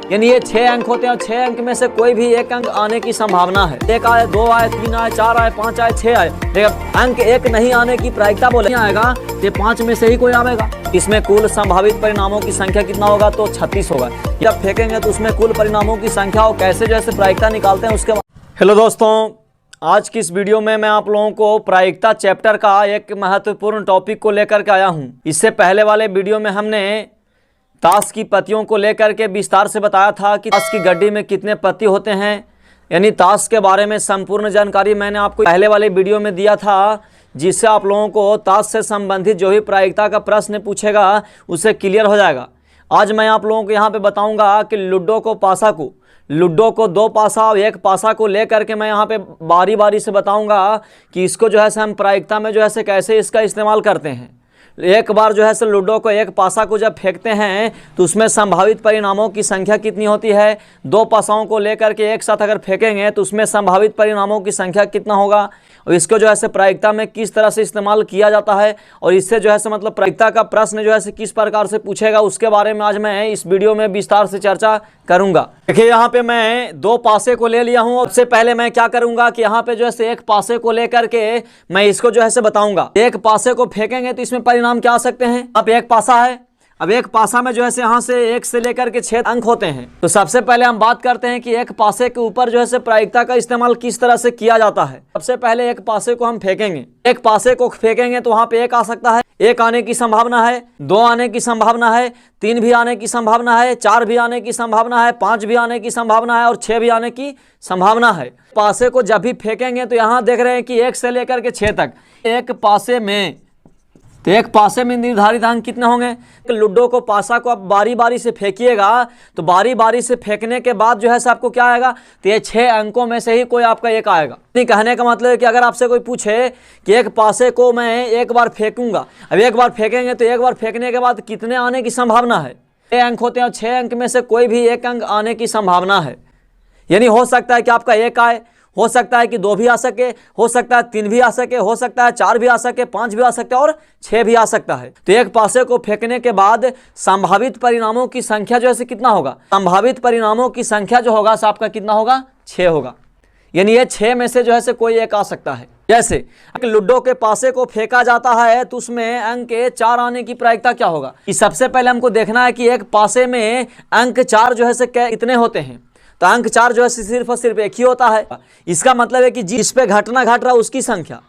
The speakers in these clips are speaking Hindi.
यानी ये 6 अंक होते हैं और 6 अंक में से कोई भी एक अंक आने की संभावना है। 1 आए, 2 आए, 3 आए, 4 आए, 5 आए, 6 आए, लेकिन अंक 1 नहीं आने की प्रायिकता बोले नहीं आएगा, ये 5 में से ही कोई आएगा। इसमें कुल संभावित परिणामों की संख्या कितना होगा, तो 36 होगा। जब फेंकेंगे तो उसमें कुल परिणामों की संख्या और कैसे जैसे प्रायिकता निकालते हैं उसके बाद। हेलो दोस्तों, आज की इस वीडियो में मैं आप लोगों को प्रायिकता चैप्टर का एक महत्वपूर्ण टॉपिक को लेकर के आया हूं। इससे पहले वाले वीडियो में हमने ताश की पत्तियों को लेकर के विस्तार से बताया था कि ताश की गड्डी में कितने पत्ती होते हैं, यानी ताश के बारे में संपूर्ण जानकारी मैंने आपको पहले वाले वीडियो में दिया था, जिससे आप लोगों को ताश से संबंधित जो भी प्रायिकता का प्रश्न पूछेगा उससे क्लियर हो जाएगा। आज मैं आप लोगों को यहाँ पे बताऊंगा कि लूडो को 2 पासा और 1 पासा को लेकर के मैं यहाँ पे बारी बारी से बताऊंगा कि इसको जो है हम प्रायिकता में जो है कैसे इसका इस्तेमाल करते हैं। एक बार जो है लूडो को 1 पासा को जब फेंकते हैं तो उसमें संभावित परिणामों की संख्या कितनी होती है। 2 पासाओं को लेकर के एक साथ अगर फेंकेंगे तो उसमें संभावित परिणामों की संख्या कितना होगा, और इसको जो है प्रायिकता में किस तरह से इस्तेमाल किया जाता है, और इससे जो है मतलब प्रायिकता का प्रश्न जो है किस प्रकार से पूछेगा, उसके बारे में आज मैं इस वीडियो में विस्तार से चर्चा करूंगा। देखिए यहाँ पे मैं 2 पासे को ले लिया हूँ। सबसे पहले मैं क्या करूंगा कि यहाँ पे जो है 1 पासे को लेकर के मैं इसको जो है बताऊंगा। 1 पासे को फेंकेंगे तो इसमें परिणाम क्या आ सकते हैं। अब 1 पासा है, अब 1 पासा में जो है यहाँ से 1 से लेकर के 6 अंक होते हैं। तो सबसे पहले हम बात करते हैं कि 1 पासे के ऊपर जो है प्रायिकता का इस्तेमाल किस तरह से किया जाता है। सबसे पहले 1 पासे को हम फेंकेंगे। 1 पासे को फेंकेंगे तो वहां पे 1 आ सकता है, 1 आने की संभावना है, 2 आने की संभावना है, 3 भी आने की संभावना है, 4 भी आने की संभावना है, 5 भी आने की संभावना है और 6 भी आने की संभावना है। पासे को जब भी फेंकेंगे तो यहाँ देख रहे हैं कि 1 से लेकर के 6 तक एक पासे में निर्धारित अंक कितने होंगे। लूडो को पासा को आप बारी बारी से फेंकिएगा तो बारी बारी से फेंकने के बाद जो है आपको क्या आएगा, तो ये 6 अंकों में से ही कोई आपका 1 आएगा। कहने का मतलब है कि अगर आपसे कोई पूछे कि 1 पासे को मैं 1 बार फेंकूंगा, अब 1 बार फेंकेंगे तो 1 बार फेंकने के बाद कितने आने की संभावना है। 6 अंक होते हैं और 6 अंक में से कोई भी 1 अंक आने की संभावना है। यानी हो सकता है कि आपका 1 आए, हो सकता है कि 2 भी आ सके, हो सकता है 3 भी आ सके, हो सकता है 4 भी आ सके, 5 भी आ सकते हैं और 6 भी आ सकता है। तो 1 पासे को फेंकने के बाद संभावित परिणामों की संख्या जो है कितना होगा, संभावित परिणामों की संख्या जो होगा आपका कितना होगा, 6 होगा। यानी ये 6 में से जो है कोई 1 आ सकता है। जैसे लूडो के पासे को फेंका जाता है तो उसमें अंक 4 आने की प्रायिकता क्या होगा। सबसे पहले हमको देखना है कि 1 पासे में अंक 4 जो है कितने होते हैं। तो अंक 4 जो है सिर्फ और सिर्फ 1 ही होता है। इसका मतलब है कि जिस पे घटना घट रहा है उसकी संख्या,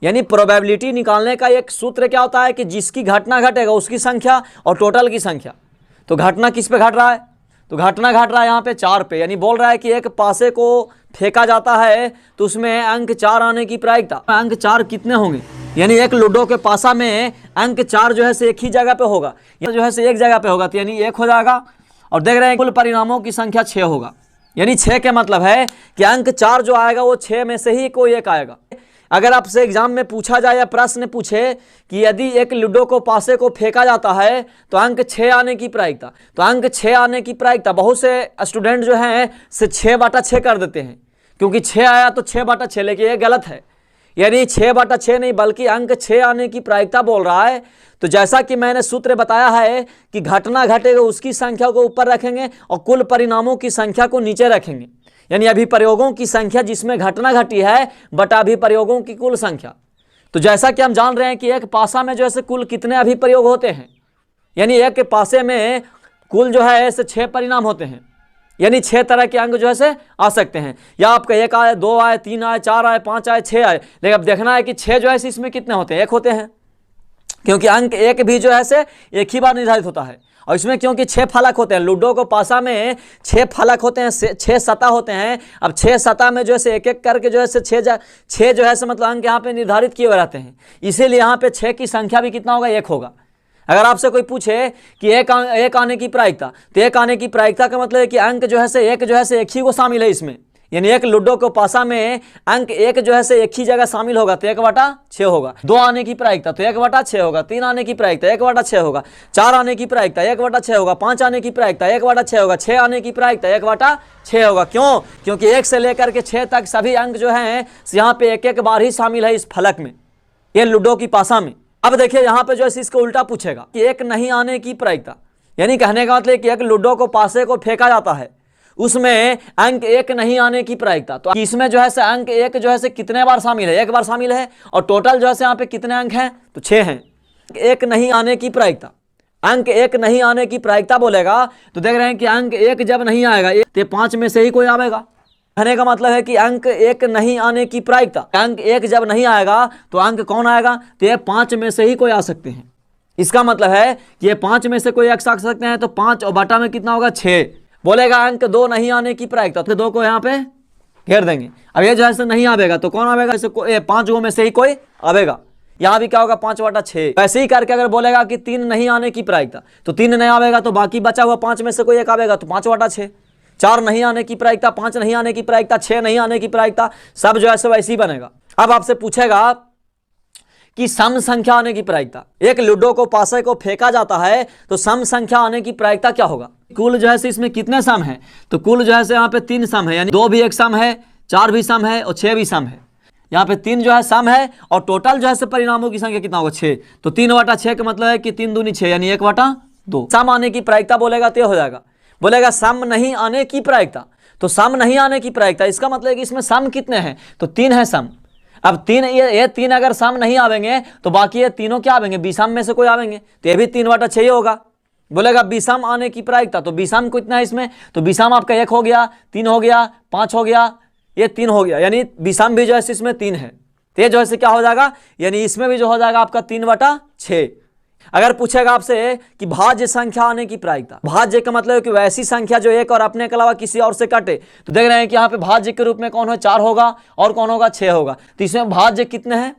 यानी प्रोबेबिलिटी निकालने का एक सूत्र क्या होता है कि जिसकी घटना घटेगा उसकी संख्या और टोटल की संख्या। तो घटना किस पे घट रहा है, तो घटना घट रहा है यहाँ पे 4 पे। यानी बोल रहा है कि 1 पासे को फेंका जाता है तो उसमें अंक 4 आने की प्रायिकता, अंक 4 कितने होंगे। यानी एक लूडो के पासा में अंक 4 जो है एक ही जगह पे होगा, जो है एक जगह पे होगा, तो यानी 1 हो जाएगा। और देख रहे हैं कुल परिणामों की संख्या 6 होगा। यानी 6 के मतलब है कि अंक 4 जो आएगा वो 6 में से ही कोई 1 आएगा। अगर आपसे एग्जाम में पूछा जाए या प्रश्न पूछे कि यदि एक लूडो को पासे को फेंका जाता है तो अंक 6 आने की प्रायिकता, तो अंक 6 आने की प्रायिकता बहुत से स्टूडेंट जो हैं से 6/6 कर देते हैं, क्योंकि 6 आया तो 6/6, लेकिन ये गलत है। यानी 6/6 नहीं बल्कि अंक 6 आने की प्रायिकता बोल रहा है। तो जैसा कि मैंने सूत्र बताया है कि घटना घटेगा उसकी संख्या को ऊपर रखेंगे और कुल परिणामों की संख्या को नीचे रखेंगे। यानी अभिप्रयोगों की संख्या जिसमें घटना घटी है बटा अभिप्रयोगों की कुल संख्या। तो जैसा कि हम जान रहे हैं कि 1 पासा में जो है कुल कितने अभिप्रयोग होते हैं, यानी 1 पासे में कुल जो है 6 परिणाम होते हैं। यानी 6 तरह के अंक जो है आ सकते हैं, या आपका 1 आए, 2 आए, 3 आए, 4 आए, 5 आए, 6 आए। लेकिन अब देखना है कि 6 जो है इसमें कितने होते हैं, 1 होते हैं, क्योंकि अंक 1 भी जो है 1 ही बार निर्धारित होता है। और इसमें क्योंकि 6 फलक होते हैं, लूडो को पासा में 6 फलक होते हैं, 6 सतह होते हैं। अब 6 सतह में जो है 1-1 करके जो है 6 जो है मतलब अंक यहाँ पे निर्धारित किए हुए रहते हैं। इसीलिए यहाँ पे 6 की संख्या भी कितना होगा, 1 होगा। अगर आपसे कोई पूछे कि 1 आने की प्रायिकता, तो 1 आने की प्रायिकता का मतलब है कि अंक जो है 1 जो है 1 ही को शामिल है इसमें। यानी एक लूडो को पासा में अंक 1 जो है एक ही जगह शामिल होगा तो 1/6 होगा। 2 आने की प्रायिकता तो 1/6 होगा। 3 आने की प्रायिकता 1/6 होगा। 4 आने की प्रायिकता 1/6 होगा। 5 आने की प्रायिकता 1/6 होगा। 6 आने की प्रायिकता 1/6 होगा। क्यों? क्योंकि 1 से लेकर के 6 तक सभी अंक जो हैं यहाँ पे 1-1 बार ही शामिल है इस फलक में, ये लूडो की पासा में। अब देखिए यहाँ पे जो है इसको उल्टा पूछेगा कि 1 नहीं आने की प्रायिकता, यानी कहने का मतलब कि एक लूडो को पासे को फेंका जाता है, उसमें अंक 1 नहीं आने की प्रायिकता। तो इसमें जो है से अंक 1 जो है से कितने बार शामिल है, एक बार शामिल है, और टोटल जो है से यहाँ पे कितने अंक हैं, तो 6 हैं। 1 नहीं आने की प्रायिकता, अंक 1 नहीं आने की प्रायिकता बोलेगा तो देख रहे हैं कि अंक 1 जब नहीं आएगा तो 5 में से ही कोई आएगा। कहने का मतलब है कि अंक 1 नहीं आने की प्रायिकता, अंक 1 जब नहीं आएगा तो अंक कौन आएगा, तो ये 5 में से ही कोई आ सकते हैं। इसका मतलब है कि ये 5 में से कोई एक आ सकते हैं, तो 5 और बटा में कितना होगा, 6। बोलेगा अंक 2 नहीं आने की प्रायिकता, तो 2 को यहाँ पे घेर देंगे। अब ये जो है नहीं आवेगा तो कौन आवेगा, इसे 5 में से ही कोई आवेगा। यहाँ भी क्या होगा, 5/6। वैसे ही करके अगर बोलेगा कि 3 नहीं आने की प्रायिकता, तो 3 नहीं आवेगा, तो बाकी बचा हुआ 5 में से कोई एक आवेगा, तो 5/6। 4 नहीं आने की प्रायिकता, 5 नहीं आने की प्रायिकता, 6 नहीं आने की प्रायिकता, सब जो है वैसे ही बनेगा। अब आपसे पूछेगा कि सम संख्या आने की प्रायिकता, एक लूडो को पासे को फेंका जाता है तो सम संख्या आने की प्रायिकता क्या होगा। कुल जो है इसमें कितने सम है, तो कुल जो है यहाँ पे 3 सम है, यानी 2 भी एक सम है, 4 भी सम है और 6 भी सम है। यहाँ पे 3 जो है सम है और टोटल जो है परिणामों की संख्या कितना होगा, 6। तो 3/6 का मतलब है कि 3 दूनी 6, यानी 1/2। सम आने की प्रायिकता बोलेगा तो हो जाएगा। बोलेगा सम नहीं आने की प्रायिकता, तो सम नहीं आने की प्रायिकता इसका मतलब है कि इसमें सम कितने हैं, तो 3 है सम। अब 3 ये 3 अगर सम नहीं आवेंगे तो बाकी ये तीनों क्या आवेंगे, विषम में से कोई आवेंगे, तो ये भी 3/6 ही होगा। बोलेगा विषम आने की प्रायिकता, तो विषम कितना है इसमें, तो विषम आपका 1 हो गया, 3 हो गया, 5 हो गया, ये 3 हो गया, यानी विषम भी जो है इसमें 3 है। तो ये जो है क्या हो जाएगा, यानी इसमें भी जो हो जाएगा आपका 3/6। अगर पूछेगा आपसे कि भाज्य संख्या आने की प्रायिकता, भाज्य का मतलब है कि वैसी संख्या जो एक और अपने के अलावा किसी और से कटे, तो देख रहे हैं कि यहाँ पे भाज्य के रूप में कौन है, 4 होगा और कौन होगा, 6 होगा। तो इसमें भाज्य कितने हैं,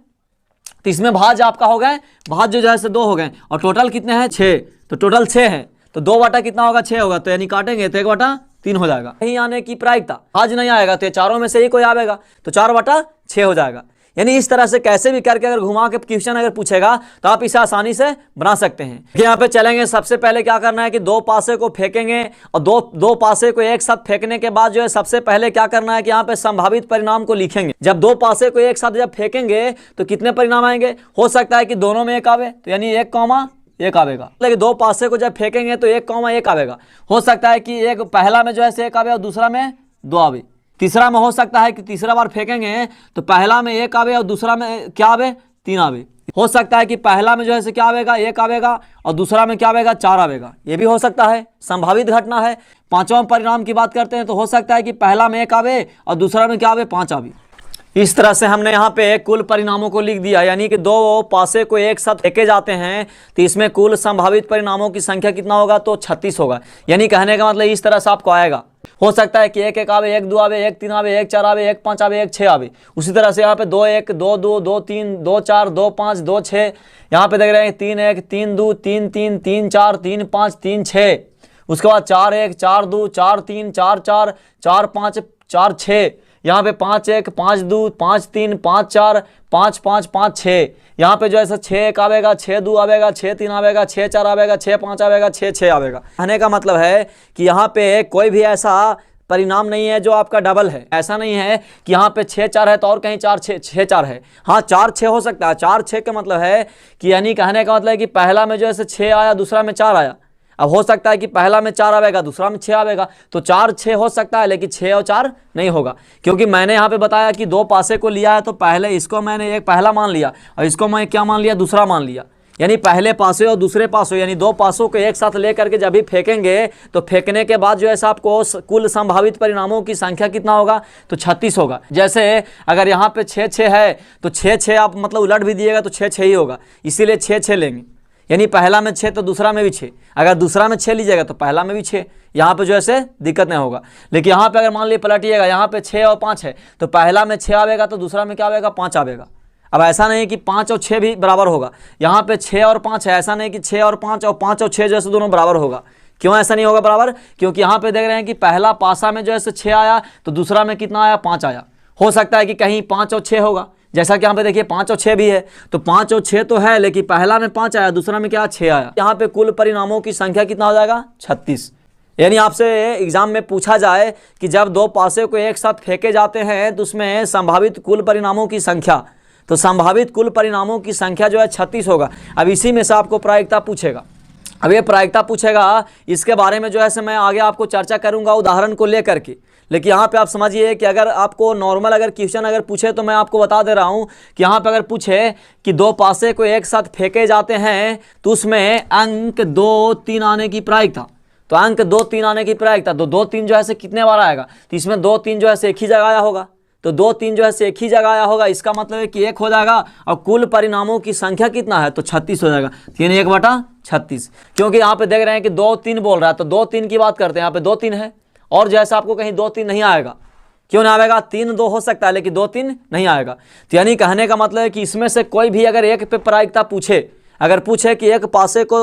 तो इसमें भाज्य आपका हो गए, भाज्य जो है 2 हो गए और टोटल कितने हैं, 6। तो टोटल 6 है, तो 2 बटा कितना होगा, 6 होगा, तो यानी काटेंगे तो 1/3 हो जाएगा। नहीं आने की प्रायिकता, भाज्य नहीं आएगा तो चारों में से ही कोई आएगा, तो 4/6 हो जाएगा। यानी इस तरह से कैसे भी करके अगर घुमा के क्वेश्चन अगर पूछेगा तो आप इसे आसानी से बना सकते हैं। यहाँ पे चलेंगे, सबसे पहले क्या करना है कि 2 पासे को फेंकेंगे और दो पासे को एक साथ फेंकने के बाद जो है सबसे पहले क्या करना है कि यहाँ पे संभावित परिणाम को लिखेंगे। जब 2 पासे को एक साथ जब फेंकेंगे तो कितने परिणाम आएंगे, हो सकता है कि दोनों में 1 आवे, तो यानी 1,1 आवेगा। लेकिन 2 पासे को जब फेंकेंगे तो 1,1 आवेगा। हो सकता है कि एक पहला में जो है 1 आवे और दूसरा में 2 आवे। तीसरा में हो सकता है कि तीसरा बार फेंकेंगे तो पहला में 1 आवे और दूसरा में क्या आवे, 3 आवे। हो सकता है कि पहला में जो है क्या आवेगा, 1 आवेगा और दूसरा में क्या आवेगा, 4 आवेगा। ये भी हो सकता है, संभावित घटना है। 5वां परिणाम की बात करते हैं तो हो सकता है कि पहला में 1 आवे और दूसरा में क्या आवे, 5 आवे। इस तरह से हमने यहाँ पे कुल परिणामों को लिख दिया, यानी कि 2 पासे को एक साथ फेंके जाते हैं तो इसमें कुल संभावित परिणामों की संख्या कितना होगा, तो 36 होगा। यानी कहने का मतलब इस तरह से आपको आएगा। हो सकता है कि 1,1 आवे, 1,2 आवे, 1,3 आवे, 1,4 आवे, 1,5 आवे, 1,6 आवे। उसी तरह से यहाँ पे 2,1, 2,2, 2,3, 2,4, 2,5, 2,6। यहाँ पे देख रहे हैं 3,1, 3,2, 3,3, 3,4, 3,5, 3,6। उसके बाद 4,1, 4,2, 4,3, 4,4, 4,5, 4,6। यहाँ पे 5,1, 5,2, 5,3, 5,4, 5,5, 5,6। यहाँ पे जो है 6,1 आवेगा, 6,2 आवेगा, 6,3 आवेगा, 6,4 आवेगा, 6,5 आवेगा, 6,6 आवेगा। कहने का मतलब है कि यहाँ पे कोई भी ऐसा परिणाम नहीं है जो आपका डबल है। ऐसा नहीं है कि यहाँ पे 6,4 है तो और कहीं 6,4 है। हाँ, 4,6 हो सकता है। 4,6 का मतलब है कि यानी कहने का मतलब है कि पहला में जो है 6 आया, दूसरा में 4 आया। अब हो सकता है कि पहला में 4 आवेगा, दूसरा में 6 आवेगा, तो 4,6 हो सकता है, लेकिन 6 और 4 नहीं होगा। क्योंकि मैंने यहाँ पे बताया कि 2 पासे को लिया है तो पहले इसको मैंने एक पहला मान लिया और इसको मैं क्या मान लिया, दूसरा मान लिया। यानी पहले पासे और दूसरे पासों, यानी 2 पासों को एक साथ लेकर के जब भी फेंकेंगे तो फेंकने के बाद जो है आपको कुल संभावित परिणामों की संख्या कितना होगा, तो 36 होगा। जैसे अगर यहाँ पे 6,6 है तो 6,6 आप मतलब उलट भी दिएगा तो 6,6 ही होगा, इसीलिए 6,6 लेंगे। यानी पहला में 6 तो दूसरा में भी 6, अगर दूसरा में 6 लीजिएगा तो पहला में भी 6। यहाँ पे जो है दिक्कत नहीं होगा। लेकिन यहाँ पे अगर मान लीजिए पलटिएगा, यहाँ पे 6 और 5 है तो पहला में 6 आवेगा तो दूसरा में क्या आवेगा, 5 आवेगा। अब ऐसा नहीं कि 5 और 6 भी बराबर होगा, यहाँ पे 6 और 5 है, ऐसा नहीं कि 6 और 5 और 5 और 6 जैसे दोनों बराबर होगा। क्यों ऐसा नहीं होगा बराबर, क्योंकि यहाँ पे देख रहे हैं कि पहला पासा में जो है 6 आया तो दूसरा में कितना आया, 5 आया। हो सकता है कि कहीं 5 और 6 होगा, जैसा कि यहाँ पे देखिए 5 और 6 भी है, तो 5 और 6 तो है, लेकिन पहला में 5 आया, दूसरा में क्या 6 आया। यहाँ पे कुल परिणामों की संख्या कितना हो जाएगा, 36। यानी आपसे एग्जाम में पूछा जाए कि जब 2 पासे को एक साथ फेंके जाते हैं तो उसमें संभावित कुल परिणामों की संख्या, तो संभावित कुल परिणामों की संख्या जो है 36 होगा। अब इसी में से आपको प्रायिकता पूछेगा। अब ये प्रायिकता पूछेगा, इसके बारे में जो है से मैं आगे आपको चर्चा करूंगा उदाहरण को लेकर के। लेकिन यहाँ पे आप समझिए कि अगर आपको नॉर्मल अगर क्वेश्चन अगर पूछे तो मैं आपको बता दे रहा हूँ कि यहाँ पे अगर पूछे कि दो पासे को एक साथ फेंके जाते हैं तो उसमें अंक 2, 3 आने की प्रायिकता, तो अंक 2, 3 आने की प्रायिकता, तो 2, 3 जो है से कितने बार आएगा, तो इसमें 2, 3 जो है से एक ही जगह आया होगा, तो 2, 3 जो है से एक ही जगह आया होगा, इसका मतलब है कि 1 हो जाएगा और कुल परिणामों की संख्या कितना है, तो 36 हो जाएगा, 3 1/36। क्योंकि यहाँ पे देख रहे हैं कि 2, 3 बोल रहा है तो 2, 3 की बात करते हैं, यहाँ पे 2, 3 है और जैसा आपको कहीं 2, 3 नहीं आएगा, क्यों नहीं आएगा, 3, 2 हो सकता है लेकिन 2, 3 नहीं आएगा। तो यानी कहने का मतलब है कि इसमें से कोई भी अगर एक पे प्रायिकता पूछे, अगर पूछे कि एक पासे को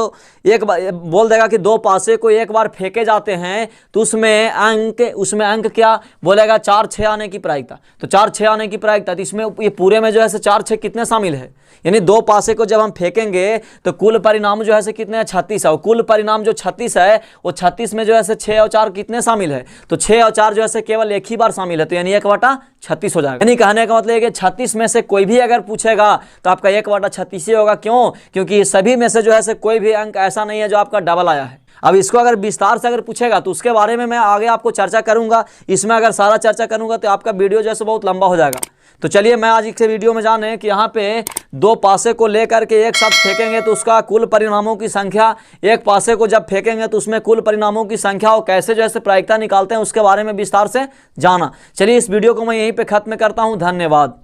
एक बार बोल देगा कि 2 पासे को एक बार फेंके जाते हैं तो उसमें अंक क्या बोलेगा, 4, 6 आने की प्रायिकता, तो 4, 6 आने की प्रायिकता, तो इसमें ये पूरे में जो है 4, 6 कितने शामिल है, यानी 2 पासे को जब हम फेंकेंगे तो कुल परिणाम जो है कितने 36 है, और कुल परिणाम जो 36 है वो 36 में जो है 6 और 4 कितने शामिल है, तो 6 और 4 जो है केवल एक ही बार शामिल है, तो यानी 1/36 हो जाएगा। यानी कहने का मतलब है कि 36 में से कोई भी अगर पूछेगा तो आपका 1/36 ही होगा। क्यों? क्योंकि सभी में से जो है कोई भी अंक ऐसा नहीं है जो आपका डबल आया है। अब इसको अगर विस्तार से अगर पूछेगा तो उसके बारे में मैं आगे आपको चर्चा करूंगा, इसमें अगर सारा चर्चा करूंगा तो आपका वीडियो जैसे बहुत लंबा हो जाएगा। तो चलिए मैं आज इस वीडियो में जाने कि यहाँ पे 2 पासे को लेकर के एक साथ फेंकेंगे तो उसका कुल परिणामों की संख्या, एक पासे को जब फेंकेंगे तो उसमें कुल परिणामों की संख्या और कैसे जैसे प्रायिकता निकालते हैं उसके बारे में विस्तार से जाना। चलिए इस वीडियो को मैं यहीं पे खत्म करता हूँ। धन्यवाद।